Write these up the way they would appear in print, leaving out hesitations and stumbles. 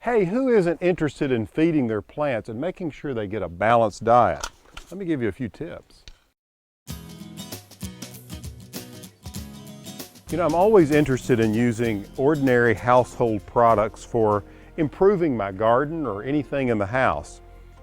Hey, who isn't interested in feeding their plants and making sure they get a balanced diet? Let me give you a few tips. You know, I'm always interested in using ordinary household products for improving my garden or anything in the house.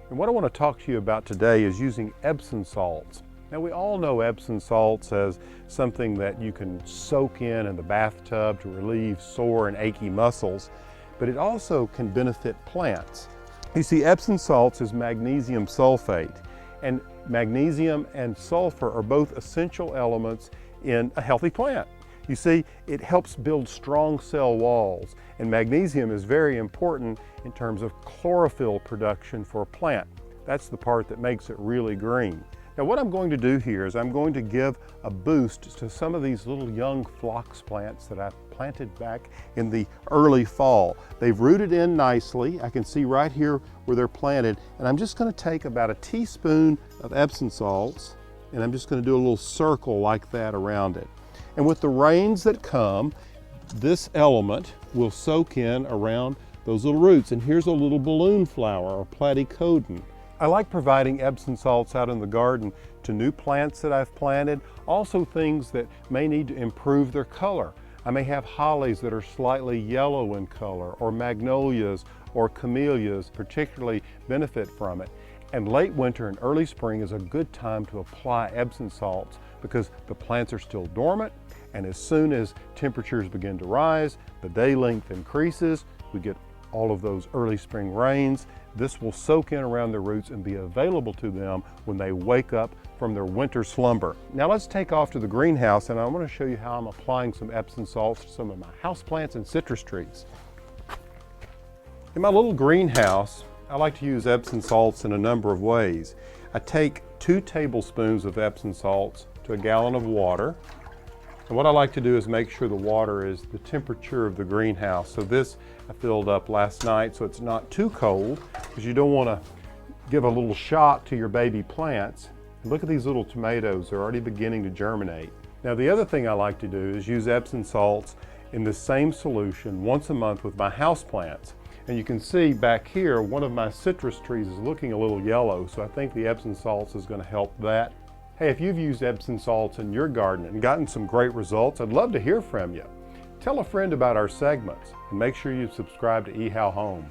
And what I want to talk to you about today is using Epsom salts. Now, we all know Epsom salts as something that you can soak in the bathtub to relieve sore and achy muscles, but it also can benefit plants. You see, Epsom salts is magnesium sulfate, and magnesium and sulfur are both essential elements in a healthy plant. You see, it helps build strong cell walls, and magnesium is very important in terms of chlorophyll production for a plant. That's the part that makes it really green. Now, what I'm going to do here is I'm going to give a boost to some of these little young phlox plants that I planted back in the early fall. They've rooted in nicely. I can see right here where they're planted, and I'm just going to take about a teaspoon of Epsom salts, and I'm just going to do a little circle like that around it. And with the rains that come, this element will soak in around those little roots. And here's a little balloon flower or platycodon. I like providing Epsom salts out in the garden to new plants that I've planted, also things that may need to improve their color. I may have hollies that are slightly yellow in color, or magnolias or camellias particularly benefit from it. And late winter and early spring is a good time to apply Epsom salts because the plants are still dormant, and as soon as temperatures begin to rise, the day length increases, we get all of those early spring rains. This will soak in around their roots and be available to them when they wake up from their winter slumber. Now let's take off to the greenhouse, and I want to show you how I'm applying some Epsom salts to some of my houseplants and citrus trees. In my little greenhouse, I like to use Epsom salts in a number of ways. I take 2 tablespoons of Epsom salts to a gallon of water. And what I like to do is make sure the water is the temperature of the greenhouse. So this I filled up last night so it's not too cold, because you don't want to give a little shock to your baby plants. And look at these little tomatoes, they're already beginning to germinate. Now the other thing I like to do is use Epsom salts in the same solution once a month with my houseplants. And you can see back here, one of my citrus trees is looking a little yellow, so I think the Epsom salts is going to help that. Hey, if you've used Epsom salts in your garden and gotten some great results, I'd love to hear from you. Tell a friend about our segments, and make sure you subscribe to ehowhome.